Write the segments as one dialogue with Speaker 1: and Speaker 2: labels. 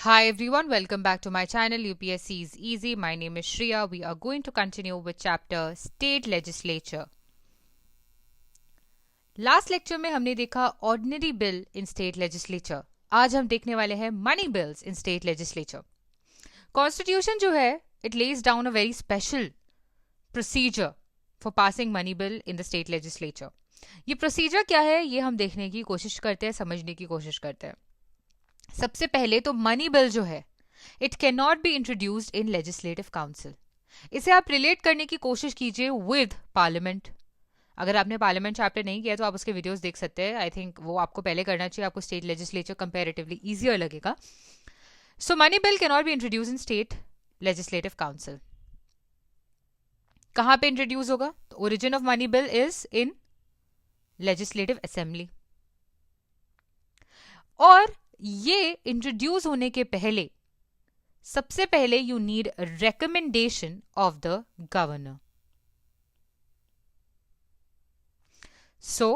Speaker 1: Hi everyone, welcome back to my channel UPSC is Easy. My name is Shreya. We are going to continue with chapter State Legislature. Last lecture में हमने देखा ordinary bill इन state legislature. आज हम देखने वाले हैं money bills इन state legislature. Constitution जो है it lays down a very special procedure for passing money bill in the state legislature. ये प्रोसीजर क्या है ये हम देखने की कोशिश करते हैं, समझने की कोशिश करते हैं. सबसे पहले तो मनी बिल जो है it can not be introduced in legislative council. इसे आप रिलेट करने की कोशिश कीजिए विद पार्लियामेंट. अगर आपने पार्लियामेंट चैप्टर नहीं किया तो आप उसके वीडियोस देख सकते हैं. आई थिंक वो आपको पहले करना चाहिए, आपको स्टेट लेजिस्लेचर कंपेरेटिवली ईजियर लगेगा. So money bill can not be introduce in state legislative council. कहां पे इंट्रोड्यूस होगा? Origin of money bill is in legislative assembly. और ये इंट्रोड्यूस होने के पहले सबसे पहले you need recommendation of the governor. So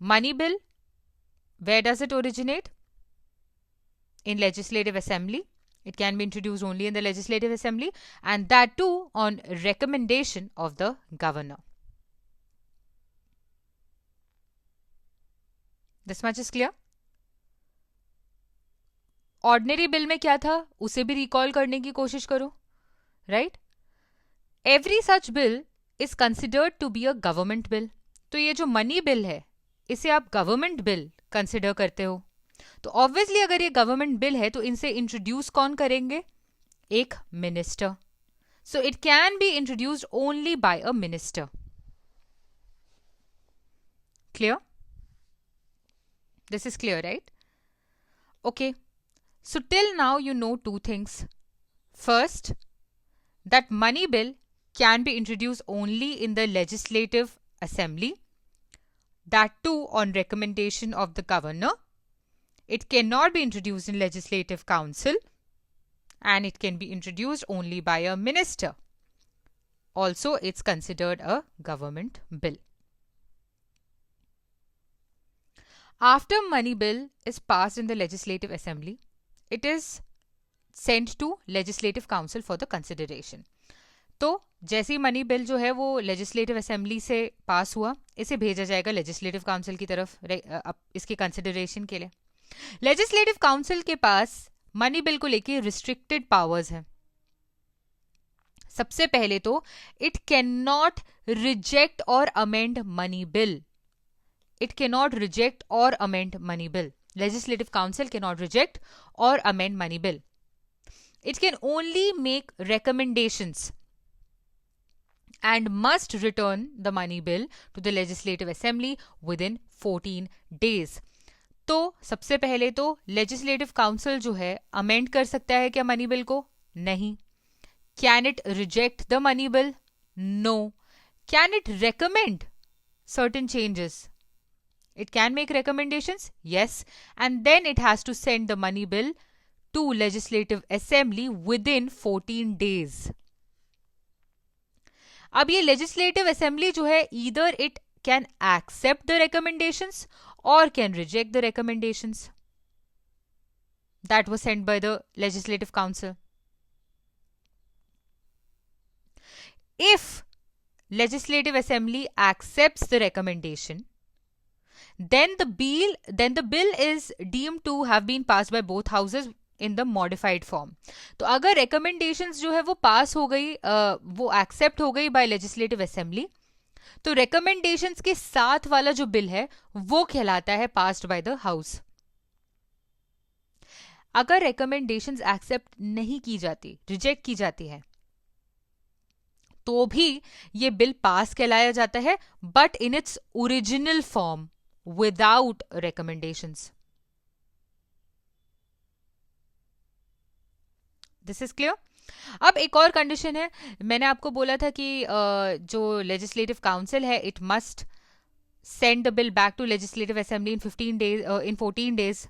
Speaker 1: money bill, where does it originate? In legislative assembly. It can be introduced only in the legislative assembly, and that too on recommendation of the governor. This much is clear? Ordinary bill में क्या था उसे भी recall करने की कोशिश करो. Right? Every such bill is considered to be a government bill. तो ये जो मनी बिल है इसे आप गवर्नमेंट बिल कंसिडर करते हो. तो ऑब्वियसली अगर ये गवर्नमेंट बिल है तो इनसे इंट्रोड्यूस कौन करेंगे? एक minister. So it can be introduced only by a minister. Clear? This is clear, right? Okay. So till now you know two things. First, that money bill can be introduced only in the legislative assembly, that too on recommendation of the governor. It cannot be introduced in legislative council, and it can be introduced only by a minister. Also, it's considered a government bill. After money bill is passed in the legislative assembly, it is sent to legislative council for the consideration. तो जैसे ही money bill जो है वो legislative assembly से पास हुआ, इसे भेजा जाएगा लेजिस्लेटिव काउंसिल की तरफ इसके कंसिडरेशन के लिए. लेजिस्लेटिव काउंसिल के पास मनी बिल को लेके रिस्ट्रिक्टेड पावर्स हैं. सबसे पहले तो इट कैन नॉट रिजेक्ट और amend money bill. It can not reject और amend money bill. Legislative Council cannot reject or amend money bill. It can only make recommendations and must return the money bill to the Legislative Assembly within 14 days. तो सबसे पहले तो Legislative Council जो है amend कर सकता है क्या money bill को? नहीं. Can it reject the money bill? No. Can it recommend certain changes? It can make recommendations, yes, and then it has to send the money bill to legislative assembly within 14 days. अब ये legislative assembly जो है either it can accept the recommendations or can reject the recommendations that was sent by the legislative council. If legislative assembly accepts the recommendation, then the bill is deemed to have been passed by both houses in the modified form. तो अगर recommendations जो है वो पास हो गई, वो accept हो गई by legislative assembly, तो recommendations के साथ वाला जो बिल है वो कहलाता है passed by the house. अगर recommendations एक्सेप्ट नहीं की जाती, रिजेक्ट की जाती है, तो भी ये बिल पास कहलाया जाता है, but in its original form without recommendations. This is clear? अब एक और कंडीशन है. मैंने आपको बोला था कि जो लेजिस्लेटिव काउंसिल है it must send the bill back to legislative assembly in 15 days, in 14 days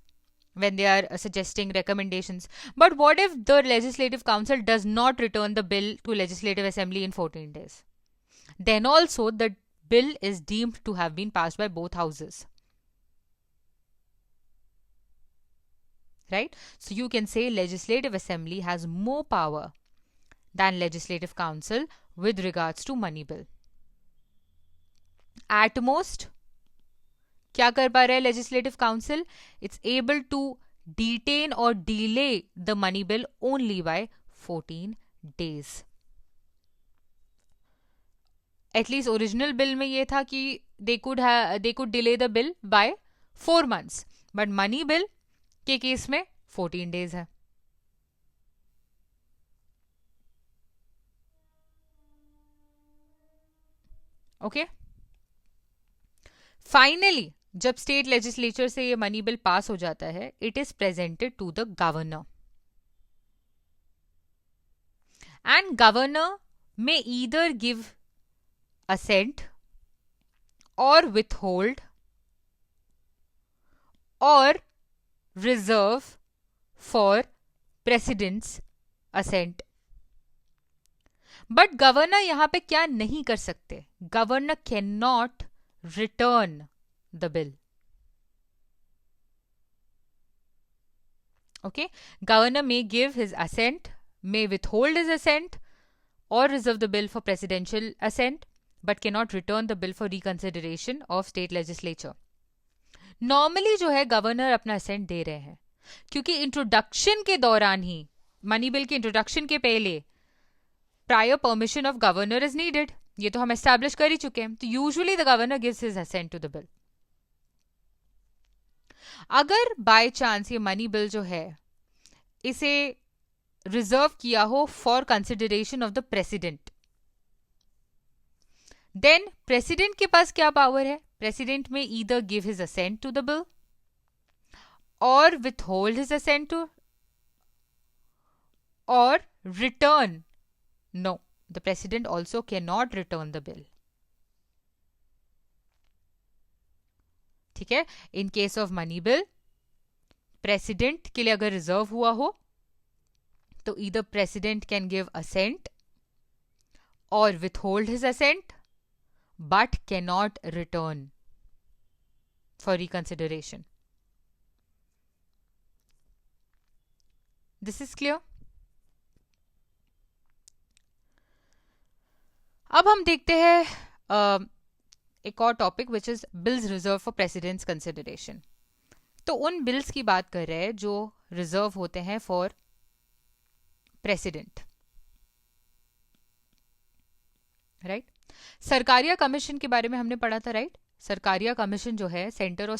Speaker 1: when they are suggesting recommendations. But what if the legislative council does not return the bill to legislative assembly in 14 days? Then also the bill is deemed to have been passed by both houses. right? So you can say legislative assembly has more power than legislative council with regards to money bill. At most क्या कर पा रहा है legislative council? It's able to detain or delay the money bill only by 14 days. At least original bill में ये था कि they could delay the bill by 4 months, but money bill के केस में 14 days है. ओके, फाइनली जब state legislature से ये मनी बिल पास हो जाता है, it is presented to the governor, and governor में either give assent or withhold or reserve for president's assent. But governor यहां पे क्या नहीं कर सकते? Governor can not return the bill. Okay, governor may give his assent, may withhold his assent or reserve the bill for presidential assent, but cannot return the bill for reconsideration of state legislature. Normally जो है governor अपना ascent दे रहे हैं, क्योंकि introduction के दौरान ही, money bill के इंट्रोडक्शन के पहले prior permission of governor is needed. ये तो हम एस्टैब्लिश कर ही चुके हैं. तो usually the governor gives his assent to the bill. अगर बाय चांस ये मनी बिल जो है इसे रिजर्व किया हो for consideration of the president, then president के पास क्या पावर है? प्रेसिडेंट में either give his assent to the bill और विथहोल्ड हिज असेंट टू और return. No, the president also can not return the bill. ठीक है, in case of money bill president के लिए अगर रिजर्व हुआ हो तो either president can give assent और withhold his assent but cannot return for reconsideration. This is clear? अब हम देखते हैं एक और topic which is bills reserve for president's consideration. तो उन बिल्स की बात कर रहे हैं जो रिजर्व होते हैं for president, right? Sarkaria commission के बारे में हमने पढ़ा था, राइट? सरकारिया कमीशन जो है सेंटर और